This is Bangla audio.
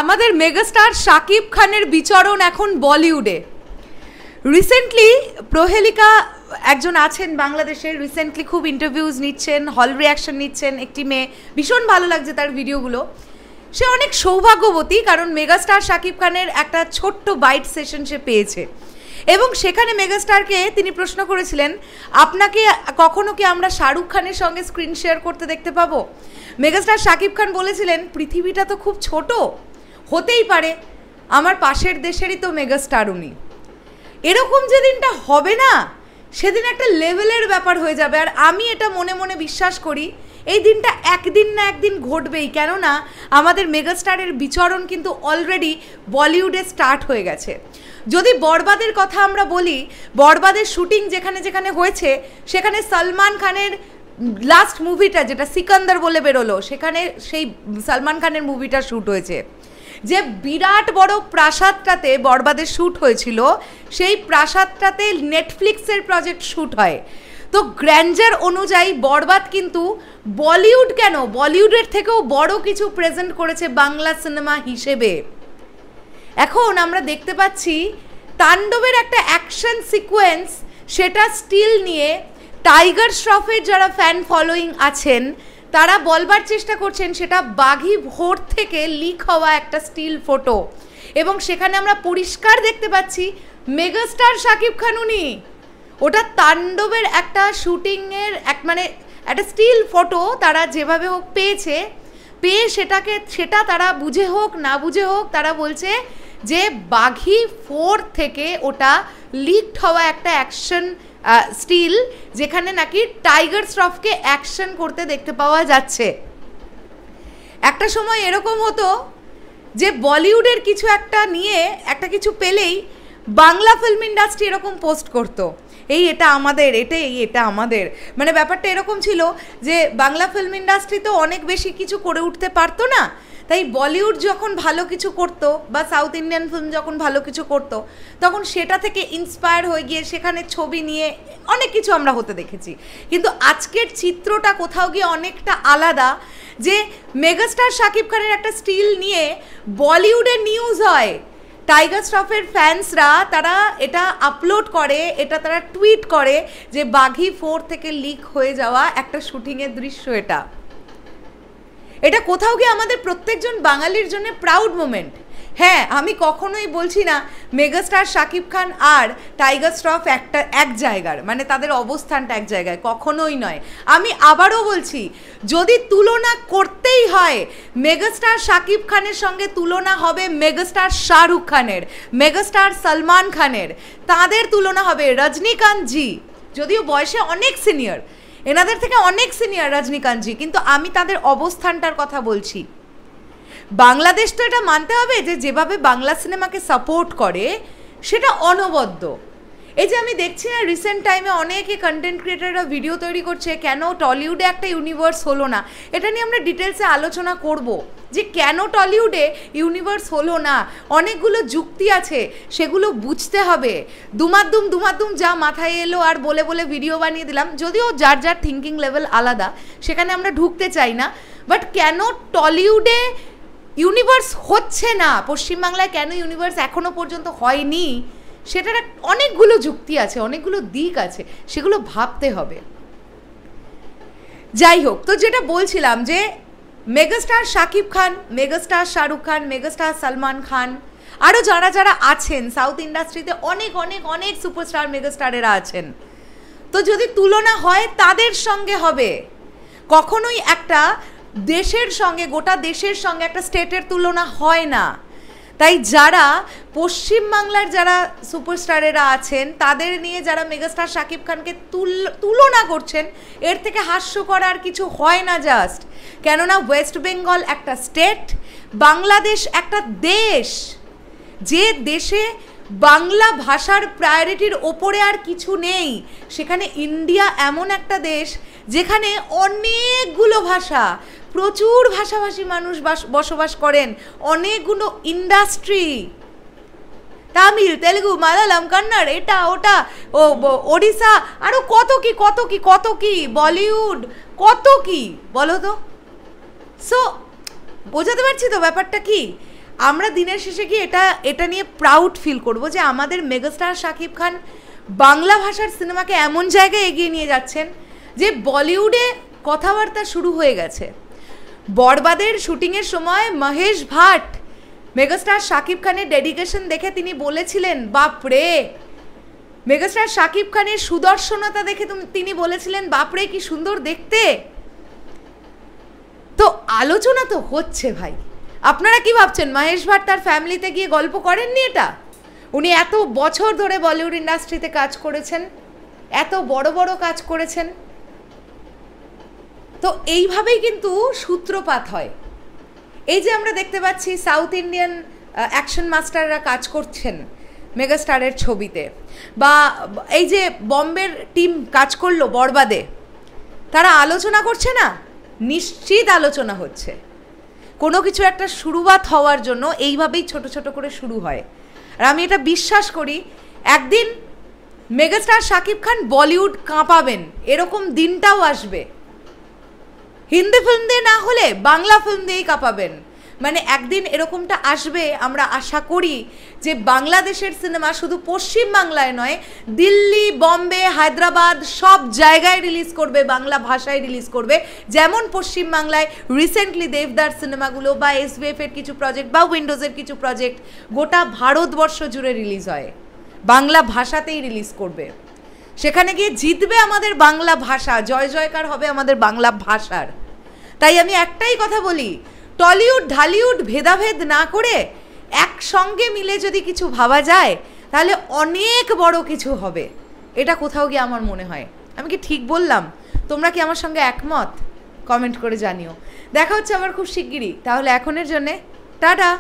আমাদের মেগাস্টার শাকিব খানের বিচরণ এখন বলিউডে। রিসেন্টলি প্রহেলিকা একজন আছেন বাংলাদেশের, রিসেন্টলি খুব ইন্টারভিউজ নিচ্ছেন, হল রিয়াকশন নিচ্ছেন, একটি মেয়ে, ভীষণ ভালো লাগছে তার ভিডিওগুলো। সে অনেক সৌভাগ্যবতী, কারণ মেগাস্টার শাকিব খানের একটা ছোট্ট বাইট সেশন সে পেয়েছে এবং সেখানে মেগাস্টারকে তিনি প্রশ্ন করেছিলেন, আপনাকে কখনো কি আমরা শাহরুখ খানের সঙ্গে স্ক্রিন শেয়ার করতে দেখতে পাবো? মেগাস্টার শাকিব খান বলেছিলেন, পৃথিবীটা তো খুব ছোট, হতেই পারে, আমার পাশের দেশেরই তো মেগাস্টার উনি। এরকম যেদিনটা হবে না, সেদিন একটা লেভেলের ব্যাপার হয়ে যাবে। আর আমি এটা মনে মনে বিশ্বাস করি এই দিনটা একদিন না একদিন ঘটবেই, কেননা আমাদের মেগাস্টারের বিচরণ কিন্তু অলরেডি বলিউডে স্টার্ট হয়ে গেছে। যদি বরবাদের কথা আমরা বলি, বরবাদের শুটিং যেখানে যেখানে হয়েছে, সেখানে সলমান খানের লাস্ট মুভিটা যেটা সিকান্দার বলে বেরোলো, সেখানে সেই সলমান খানের মুভিটা শ্যুট হয়েছে। যে বিরাট বড় প্রাসাদটাতে বরবাদের শ্যুট হয়েছিল, সেই প্রাসাদটাতে নেটফ্লিক্সের প্রজেক্ট শ্যুট হয়। তো গ্র্যান্ডার অনুযায়ী বরবাদ কিন্তু বলিউড কেন, বলিউডের থেকেও বড় কিছু প্রেজেন্ট করেছে বাংলা সিনেমা হিসেবে। এখন আমরা দেখতে পাচ্ছি তাণ্ডবের একটা অ্যাকশন সিকোয়েন্স, সেটা স্টিল নিয়ে টাইগার শ্রফের যারা ফ্যান ফলোয়িং আছেন তারা বলবার চেষ্টা করছেন সেটা বাঘি ভোর থেকে লিক হওয়া একটা স্টিল ফটো, এবং সেখানে আমরা পরিষ্কার দেখতে পাচ্ছি মেগাস্টার শাকিব খান উনি। ওটা তাণ্ডবের একটা শুটিংয়ের মানে একটা স্টিল ফটো তারা যেভাবে হোক পেয়েছে, পেয়ে সেটা তারা বুঝে হোক না বুঝে হোক তারা বলছে যে বাঘি 4 থেকে ওটা লিকড হওয়া একটা অ্যাকশন স্টিল, যেখানে নাকি টাইগার শ্রফকে অ্যাকশন করতে দেখতে পাওয়া যাচ্ছে। একটা সময় এরকম হতো যে বলিউডের কিছু একটা নিয়ে একটা কিছু পেলেই বাংলা ফিল্ম ইন্ডাস্ট্রি এরকম পোস্ট করতো, এটা আমাদের, এটা আমাদের, মানে ব্যাপারটা এরকম ছিল যে বাংলা ফিল্ম ইন্ডাস্ট্রি তো অনেক বেশি কিছু করে উঠতে পারতো না, তাই বলিউড যখন ভালো কিছু করতো বা সাউথ ইন্ডিয়ান ফিল্ম যখন ভালো কিছু করতো, তখন সেটা থেকে ইন্সপায়ার হয়ে গিয়ে সেখানে ছবি নিয়ে অনেক কিছু আমরা হতে দেখেছি। কিন্তু আজকের চিত্রটা কোথাও গিয়ে অনেকটা আলাদা, যে মেগাস্টার শাকিব খানের একটা স্টিল নিয়ে বলিউডে নিউজ হয়, টাইগার শ্রফের ফ্যান্সরা তারা এটা আপলোড করে, এটা তারা টুইট করে যে বাঘি 4 থেকে লিক হয়ে যাওয়া একটা শুটিংয়ের দৃশ্য। এটা কোথাও গিয়ে আমাদের প্রত্যেকজন বাঙালির জন্য প্রাউড মোমেন্ট। হ্যাঁ, আমি কখনোই বলছি না মেগাস্টার শাকিব খান আর টাইগার শ্রফ এক জায়গার, মানে তাদের অবস্থানটা এক জায়গায়, কখনোই নয়। আমি আবারও বলছি, যদি তুলনা করতেই হয়, মেগাস্টার শাকিব খানের সঙ্গে তুলনা হবে মেগাস্টার শাহরুখ খানের, মেগাস্টার সলমান খানের, তাদের তুলনা হবে রজনীকান্তজি, যদিও বয়সে অনেক সিনিয়র, এনাদের থেকে অনেক সিনিয়র রজনীকান্তজি, কিন্তু আমি তাদের অবস্থানটার কথা বলছি। বাংলাদেশ তো এটা মানতে হবে যে যেভাবে বাংলা সিনেমাকে সাপোর্ট করে সেটা অনবদ্য। এই যে আমি দেখছি না রিসেন্ট টাইমে অনেকে কন্টেন্ট ক্রিয়েটাররা ভিডিও তৈরি করছে কেন টলিউডে একটা ইউনিভার্স হলো না, এটা নিয়ে আমরা ডিটেলসে আলোচনা করব যে কেন টলিউডে ইউনিভার্স হলো না। অনেকগুলো যুক্তি আছে, সেগুলো বুঝতে হবে। দুমাদ্দুম যা মাথায় এলো আর বলে বলে ভিডিও বানিয়ে দিলাম, যদিও যার যার থিঙ্কিং লেভেল আলাদা, সেখানে আমরা ঢুকতে চাই না। বাট কেন টলিউডে ইউনিভার্স হচ্ছে না, পশ্চিমবাংলায় কেন ইউনিভার্স এখনো পর্যন্ত হয়নি, সেটার অনেকগুলো যুক্তি আছে, অনেকগুলো দিক আছে, সেগুলো ভাবতে হবে। যাই হোক, তো যেটা বলছিলাম যে megastar Shakib Khan, megastar Shahrukh Khan, megastar Salman Khan, আরও যারা যারা আছেন সাউথ ইন্ডাস্ট্রিতে অনেক অনেক অনেক সুপারস্টার মেগাস্টারেরা আছেন, তো যদি তুলনা হয় তাদের সঙ্গে হবে, কখনোই একটা দেশের সঙ্গে, গোটা দেশের সঙ্গে একটা স্টেটের তুলনা হয় না। তাই যারা পশ্চিমবাংলার যারা সুপারস্টারেরা আছেন তাদের নিয়ে যারা মেগাস্টার শাকিব খানকে তুলনা করছেন, এর থেকে হাস্যকর আর কিছু হয় না জাস্ট। কেননা ওয়েস্ট বেঙ্গল একটা স্টেট, বাংলাদেশ একটা দেশ, যে দেশে বাংলা ভাষার প্রায়োরিটির ওপরে আর কিছু নেই। সেখানে ইন্ডিয়া এমন একটা দেশ যেখানে অনেকগুলো ভাষা, প্রচুর ভাষাভাষী মানুষ বসবাস করেন, অনেকগুলো ইন্ডাস্ট্রি, তামিল, তেলেগু, মালায়ালাম, কন্নড়, এটা ওটা, ওড়িশা, আরও কত কি বলিউড, কত কি বলো তো। সো বোঝাতে পারছি তো ব্যাপারটা কি। আমরা দিনের শেষে কি এটা নিয়ে প্রাউড ফিল করব যে আমাদের মেগাস্টার শাকিব খান বাংলা ভাষার সিনেমাকে এমন জায়গায় এগিয়ে নিয়ে যাচ্ছেন যে বলিউডে কথাবার্তা শুরু হয়ে গেছে। বরবাদের শুটিংয়ের সময় মহেশ ভাট মেগাস্টার শাকিব খানের ডেডিকেশন দেখে তিনি বলেছিলেন, বাপরে, মেগাস্টার শাকিব খানের সুদর্শনতা দেখে তিনি বলেছিলেন, বাপরে কি সুন্দর দেখতে। তো আলোচনা তো হচ্ছে ভাই। আপনারা কি ভাবছেন মহেশ ভাট তার ফ্যামিলিতে গিয়ে গল্প করেননি? এটা উনি এত বছর ধরে বলিউড ইন্ডাস্ট্রিতে কাজ করেছেন, এত বড় বড় কাজ করেছেন। তো এইভাবেই কিন্তু সূত্রপাত হয়। এই যে আমরা দেখতে পাচ্ছি সাউথ ইন্ডিয়ান অ্যাকশন মাস্টাররা কাজ করছেন মেগাস্টারের ছবিতে, বা এই যে বম্বের টিম কাজ করলো বরবাদে, তারা আলোচনা করছে না? নিশ্চিত আলোচনা হচ্ছে। কোনো কিছু একটা শুরুয়াত হওয়ার জন্য এইভাবেই ছোট ছোট করে শুরু হয়। আর আমি এটা বিশ্বাস করি একদিন মেগাস্টার শাকিব খান বলিউড কাঁপাবেন, এরকম দিনটাও আসবে। হিন্দি ফিল্ম দিয়ে না হলে বাংলা ফিল্ম দিয়েই কাঁপাবেন। মানে একদিন এরকমটা আসবে, আমরা আশা করি যে বাংলাদেশের সিনেমা শুধু পশ্চিম বাংলায় নয়, দিল্লি, বম্বে, হায়দ্রাবাদ সব জায়গায় রিলিজ করবে, বাংলা ভাষায় রিলিজ করবে। যেমন পশ্চিম বাংলায় রিসেন্টলি দেবদার সিনেমাগুলো বা SVF এর কিছু প্রজেক্ট বা উইন্ডোজের কিছু প্রজেক্ট গোটা ভারতবর্ষ জুড়ে রিলিজ হয়, বাংলা ভাষাতেই রিলিজ করবে। সেখানে গিয়ে জিতবে আমাদের বাংলা ভাষা, জয় জয়কার হবে আমাদের বাংলা ভাষার। তাই আমি একটাই কথা বলি, টলিউড ঢালিউড ভেদাভেদ না করে একসঙ্গে মিলে যদি কিছু ভাবা যায় তাহলে অনেক বড় কিছু হবে। এটা কোথাও গিয়ে আমার মনে হয়। আমি কি ঠিক বললাম? তোমরা কি আমার সঙ্গে একমত? কমেন্ট করে জানিও। দেখা হচ্ছে আবার খুব শিগগিরই। তাহলে এখনের জন্যে টাটা।